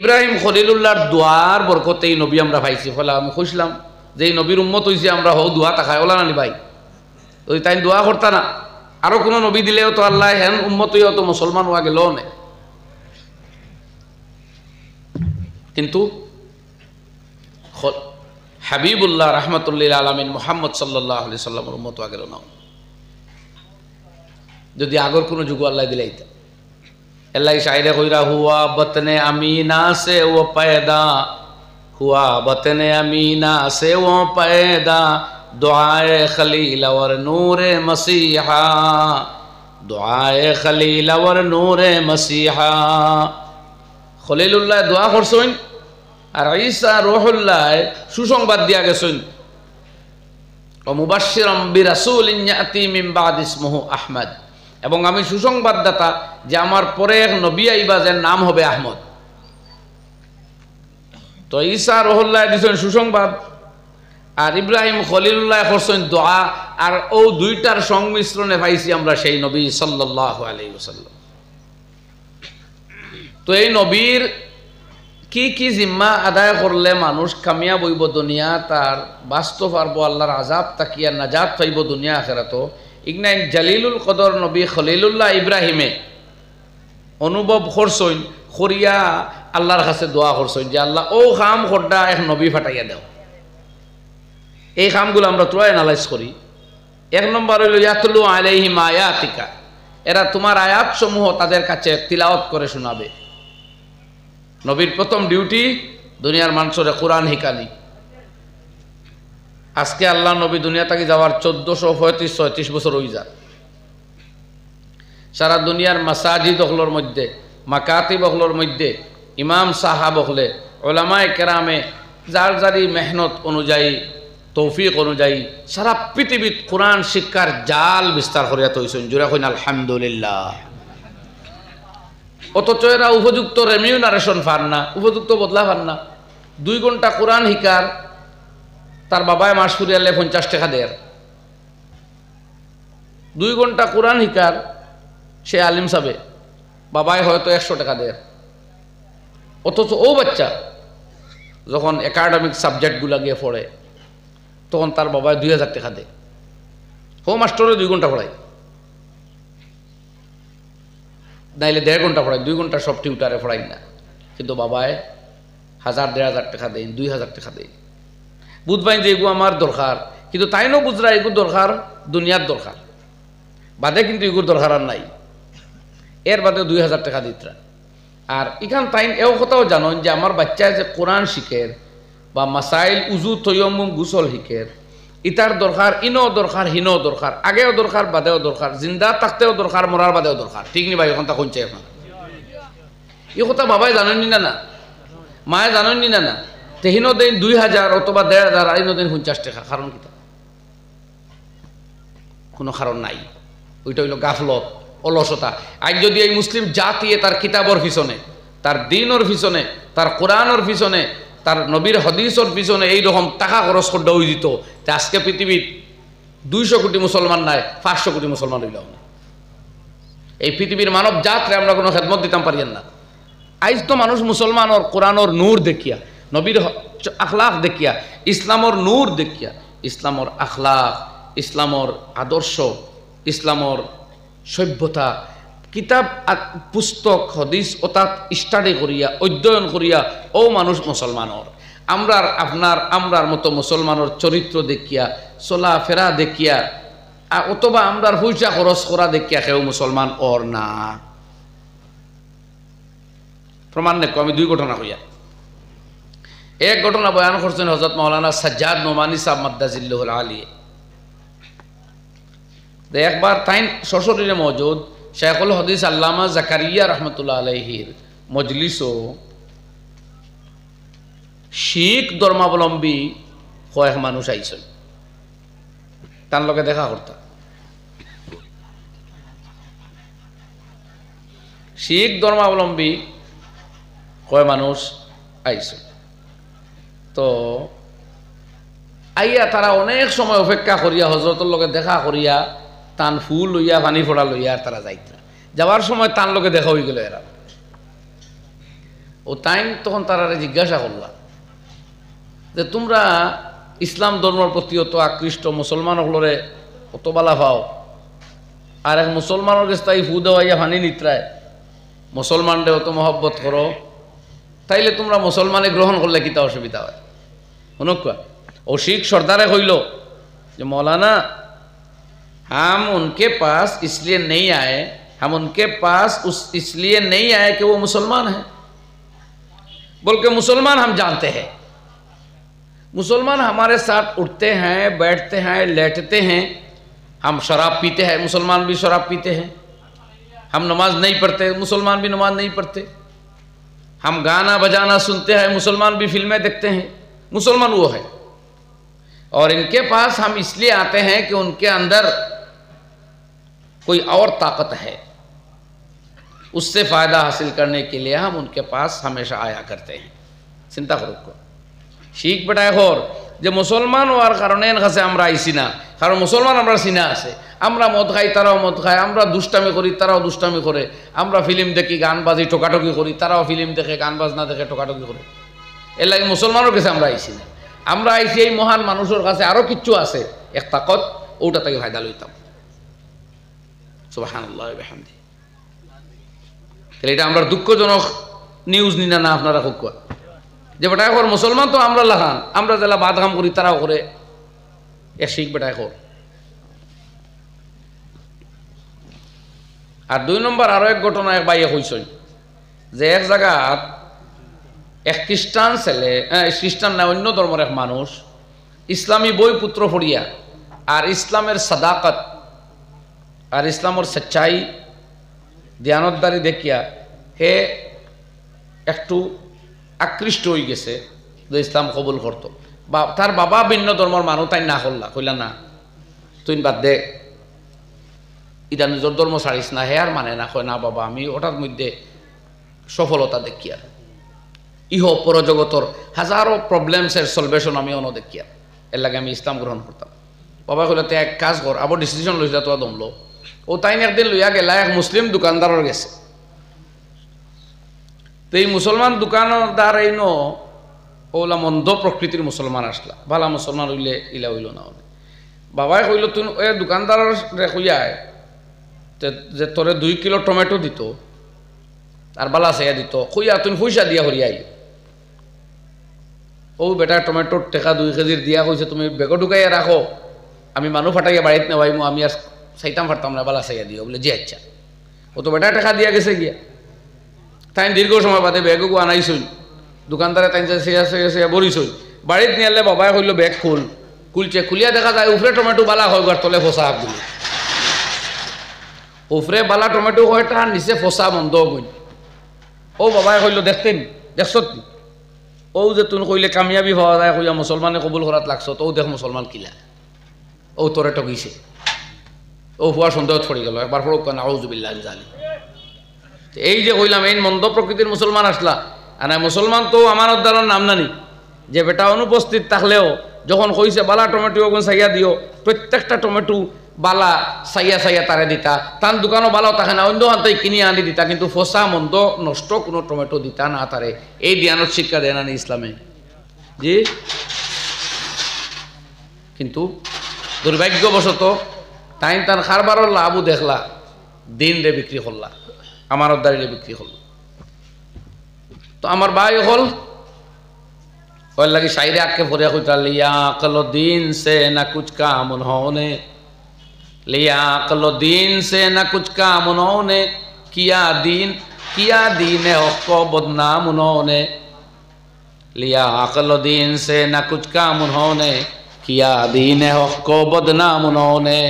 ইব্রাহিম খলিলুল্লাহর দোয়ার বরকতে এই নবী আমরা পাইছি। ফলে আমি খুঁজলাম যে এই নবীর উম্মত হয়েছে আমরা হো দোয়া তাকায় ওলা নানি ভাই, ওই তাই দোয়া করতা না। আরো কোনো নবী দিলেও তো আল্লাহ হেন উম্মত হইয়া তো মুসলমান হওয়া গেল না, কিন্তু হাবিবুল্লাহ রহমতুল্লিল আলমিন মোহাম্মদ সাল্লাল্লাহু আলাইহি সাল্লামের উম্মত হওয়া গেল না। যদি আগর কোনো যুগ আল্লাহ দিলে अल्लाह शायरे कइरा हुआ बतने अमीना से वो पैदा, हुआ बतने अमीना से वो पैदा, दुआए खलील और नूरे मसीहा, दुआए खलील और नूरे मसीहा। खलीलुल्लाह दुआ करছেন আর ঈসা রূহুল্লাহ সুসংবাদ দিয়া গেছেন, ও মুবাশশিরাম বিরাসূলিন ইয়াতি মিন বাদ ইসমুহু আহমদ, এবং আমি সুসংবাদদাতা যে আমার পরে এক নবী আইবা যার নাম হবে আহমদ। তো ঈসা রূহুল্লাহ দিছেন সুসংবাদ আর ইব্রাহিম খলিলুল্লাহ করছেন দোয়া, আর ও দুইটার সংমিশ্রণে পাইছি আমরা সেই নবী সাল্লাল্লাহু আলাইহি ওয়াসাল্লাম। তো এই নবীর কি কি জিম্মা আদায় করলে মানুষ কামিয়াব হইব দুনিয়া, তার বাস্তব পারবো আল্লাহর আযাব তাকিয়া নাজাত পাইব দুনিয়া আখিরাত, ইগনাইন জালিলুল কদর নবী খলিলুল্লাহ ইব্রাহিমে অনুভব করছেন, করিয়া আল্লাহর কাছে দোয়া করছেন যে আল্লাহ ও কাম করডা এক নবী ফাটাইয়া দাও। এই কামগুলো আমরা তোরা অ্যানালাইজ করি। এক নম্বর হইল ইয়াতলু আলাইহিম আয়াতিকা, এরা তোমার আয়াত সমূহ তাদের কাছে তিলাওয়াত করে শোনাবে। নবীর প্রথম ডিউটি দুনিয়ার মানুষের কোরআন হিকানি। আজকে আল্লাহ নবী দুনিয়া থেকে যাওয়ার 1435-36 বছর হয়ে যায়। সারা দুনিয়ার মাসাজিদ হকলোর মধ্যে, মাকাতিব হকলোর মধ্যে, ইমাম সাহাব হকলে, ওলামায়ে কেরামে যার যারি মেহনত অনুযায়ী, তৌফিক অনুযায়ী সারা পৃথিবীত কোরআন শিক্ষার জাল বিস্তার করিয়া তৈছেন। জোরা কইন আলহামদুলিল্লাহ। অথচ এরা উপযুক্ত রেমিউনারেশন পান না, উপযুক্ত বদলা পান না। 2 ঘন্টা কোরআন শিকার তার বাবায় মাস ফুরিয়ালে 50 টাকা দেয়। 2 ঘন্টা কোরআন শিকার সে আলিম সাবে বাবায় হয়তো 100 টাকা দেয়। অথচ ও বাচ্চা যখন একাডেমিক সাবজেক্টগুলো গিয়ে পড়ে তখন তার বাবায় 2000 টাকা দেয়। ও মাস্টরে 2 ঘন্টা পড়ায়, নাইলে 1.5 ঘন্টা পড়ায়, 2 ঘন্টা সব টিউটারে পড়াই না, কিন্তু বাবায় 1000-1500 টাকা দেয়, 2000 টাকা দেয়। বুঝবাই যে এগু আমার দরকার, কিন্তু তাই নো বুঝরা এগু দরকার দুনিয়ার দরকার বাদে, কিন্তু এগুর দরকার আর নাই। এর বাদে 2000 টাকা দিতরা। আর এখান তাই এও কথাও জানেন যে আমার বাচ্চায় যে কোরআন শিখের বা মাসাইল উজু তৈয়ম্মুম গুসল শিখের, ইতার দরকার, ইনও দরকার, হিনও দরকার, আগেও দরকার, বাদেও দরকার, জিন্দা থাকতেও দরকার, মরার বাদেও দরকার। ঠিক নি ভাই? এখন তা শুনছে এখন এই কথা বাবাই জানেননি না, না মায়ে জানেননি না, না তেহিনো দিন 2000 অথবা 1500, আইনো দিন 50 টাকা। কারণ কি? কোনো কারণ নাই। ওইটা হইল গাফলত, অলসতা। আজ যদি এই মুসলিম জাতি তার কিতাবর পিছনে, তার দিনের পিছনে, তার কোরআনের পিছনে, তার নবীর হাদিসের পিছনে এইরকম টাকা খরচ করতে হয়ে যেত, আজকে পৃথিবীর 200 কোটি মুসলমান নাই, 500 কোটি মুসলমান হইল না। এই পৃথিবীর মানব জাতরে আমরা কোনো খেদমত দিতাম পারিয়েন না। আজ তো মানুষ মুসলমানের কোরআনের নূর দেখিয়া, নবীর আখলাক দেখিয়া, ইসলামর নূর দেখিয়া, ইসলামর আখলাক, ইসলামর আদর্শ, ইসলামর সভ্যতা, কিতাব পুস্তক হদিস অর্থাৎ স্টাডি করিয়া, অধ্যয়ন করিয়া ও মানুষ মুসলমানর। আমরার আপনার আমরার মতো মুসলমানের চরিত্র দেখিয়া, চলা ফেরা দেখিয়া, অথবা আমরার পয়সা খরচ করা দেখিয়া কেউ মুসলমান ওর না। প্রমাণ নেই। আমি 2 ঘটনা হইয়া। এক ঘটনা বয়ান করছেন হযরত মাওলানা সাজ্জাদ নোমানী সাহেব মাদ্দাজিল্লাহুল আলী। একবার তাই শ্বশুরে মজুদ শেখুল হদিস আল্লামা জাকারিয়া রহমতুল্লাহ আলাইহির মজলিসও শিখ ধর্মাবলম্বী কয়েক মানুষ আইছেন, তার লগে দেখা করতাম। শিখ ধর্মাবলম্বী কয় মানুষ আইছে। তো আইয়া তারা অনেক সময় অপেক্ষা করিয়া হজরতের লগে দেখা করিয়া তান ফুল লইয়া পানি ফোড়া লইয়া তারা যাইতা। যাওয়ার সময় তান লগে দেখা হয়ে গেল। এরা ও টাইম তখন তারা জিজ্ঞাসা করলা যে তোমরা ইসলাম ধর্মের প্রতি অত আকৃষ্ট, মুসলমান হলরে অত বালা পাও, আর এক মুসলমানের কাছে তাই ফু দেওয়াইয়া ফানি নিত্রায় মুসলমানরে অত মহব্বত করো, তাইলে তোমরা মুসলমানে গ্রহণ করলে কিতা অসুবিধা হয়? শুনকুয়া ও শিখ সর্দারে কইল যে मौलाना हम उनके पास इसलिए नहीं आए, हम उनके पास इसलिए नहीं आए कि वो मुसलमान हैं, बल्कि मुसलमान हम जानते हैं, मुसलमान हमारे साथ उठते हैं, बैठते हैं, लेटते हैं, हम शराब पीते हैं, मुसलमान भी शराब पीते हैं, हम नमाज नहीं पढ़ते, मुसलमान भी नमाज नहीं पढ़ते, हम गाना बजाना सुनते हैं, मुसलमान भी फिल्में देखते हैं, मुसलमान वो है। और इनके पास हम इसलिए आते हैं कि उनके अंदर कोई और ताकत है, उससे फ़ायदा हासिल करने के लिए हम उनके पास हमेशा आया करते हैं। चिंता करो को শিখ বেটায় হর যে মুসলমান হওয়ার কারণে এর কাছে আমরা আইসি না, কারণ মুসলমান আমরা চিনা আছে, আমরা মদ খাই তারাও মদ খায়, আমরা দুষ্টামি করি তারাও দুষ্টামি করে, আমরা ফিল্ম দেখি গান বাজি টোকাটকি করি, তারাও ফিল্ম দেখে গান বাজনা দেখে টোকাটকি করে, এর লাগে মুসলমানের কাছে আমরা আইসি না। আমরা আইসি এই মহান মানুষের কাছে, আরও কিচ্ছু আছে এক তাকত, ওটা থেকে ফায়দা লইতাম। সুবহানাল্লাহ ওয়া বিহামদিহি। এটা আমরা দুঃখজনক নিউজ নিনা না আপনারা খুব যে বেটা এখন মুসলমান তো আমরা লাগান, আমরা যারা বাদ কাম করি তারাও করে, এ শিখ বেটা এখন। আর 2 নম্বর আরো এক ঘটনা এক বাইয়ে হইছই যে এক জায়গাত এক খ্রিস্টান ছেলে, খ্রিস্টান না অন্য ধর্মের এক মানুষ ইসলামী বই পুত্র পড়িয়া আর ইসলামের সাদাকত আর ইসলামের সচ্চাই ধ্যানদারি দেখিয়া হে একটু আকৃষ্ট হয়ে গেছে যে ইসলাম কবুল করতো। বা তার বাবা ভিন্ন ধর্মের মানুষ, তাই না করলা, কইলা না তুই বাদ দে, ইটা নিজের ধর্ম ছাড়িস না। হে আর মানে না, কয় না বাবা আমি ওটার মধ্যে সফলতা দেখি, আর ইহ পরজগতর হাজারো প্রবলেমসের সলভেশন আমি অন দেখি, আর এর লাগে আমি ইসলাম গ্রহণ করতাম। বাবা কইলা তুই এক কাজ কর, আবার ডিসিশন লইলা তো দমলো। ও তাই একদিন লইয়া গেলা এক মুসলিম দোকানদারের গেছে। তো এই মুসলমান দোকানদার এই ওলা মন্দ প্রকৃতির মুসলমান আসলা, ভালা মুসলমান হইলে ইলা হইল না। বাবাই কইল তুই এ দোকানদারের কইয়ায় যে তোরে 2 কিলো টমেটো দিত আর বালা চাইয়া দিত, কইয়া তুই পয়সা দিয়া হরিয়াই। ও বেটা টমেটোর টেকা 2 কেজির দিয়া কইছে তুমি বেগো ঢুকাইয়া রাখো, আমি মানুষ ফাটাইয়া বাড়িতে নেওয়াইমু, আমি আর চাইতাম ফারতাম না, বালা চাইয়া দিও বলে যে আচ্ছা। ও তো বেটা টাকা দিয়া গেছে গিয়া, তাই দীর্ঘ সময় বাদে ব্যাগও আনাইছই, দোকানদারে তাই চেয়া বরিছই, বাড়িতে নিয়ে এলে বাবাই কইল ব্যাগ খুলছে, খুলিয়া দেখা যায় উপরে টমেটো বালা হয়, আর তলে ফসা গুলি, উপরে বালা টমেটো হয়টা নিচে ফসা বন্ধ গই। ও বাবাই কইল দেখতেন দেখছ ও যে তুমি কইলে কামিয়াবি হওয়া যায়, কইয়া মুসলমানে কবুল করাত লাগছ, তো দেখ মুসলমান কিলা, ও তোরে টকিছে। ও হওয়ার সন্দেহত পড়ে গেল, একবার পড়ক না আউযুবিল্লাহি মিনাশ জালিম। এই যে কইলাম এই মন্দ প্রকৃতির মুসলমান আসলা, আর মুসলমান তো আমার উদ্ধারণ নাম নানি, যে বেটা অনুপস্থিত থাকলেও যখন কইছে বালা টমেটো ওগুন চাইয়া দিও, প্রত্যেকটা টমেটো বালা চাইয়া তারে দিতা, তার দোকানও বালাও থাকে না, অন্য হাতে কিনে আনি দিতা, কিন্তু ফসা মন্দ নষ্ট কোনো টমেটো দিতা না তারে। এই জ্ঞানের শিক্ষা দেয় না ইসলামে জি। কিন্তু দুর্ভাগ্যবশত তাই তার খারবারও লাভও দেখলা, দিন রে বিক্রি করলা, আমার উদ্ধারিলে বিক্রি হল। তো আমার ভাই হল ওর লাগে শায়রে আঁকে ভরে কইতা লিয়া আকল দিন সে না কুছ কাম উन्होंने, लिया अकल दीन से न कुछ काम उन्होंने, किया दीन हक को बदनाम उन्होंने, लिया अकल दीन से न कुछ काम उन्होंने, किया दीन हक को बदनाम उन्होंने।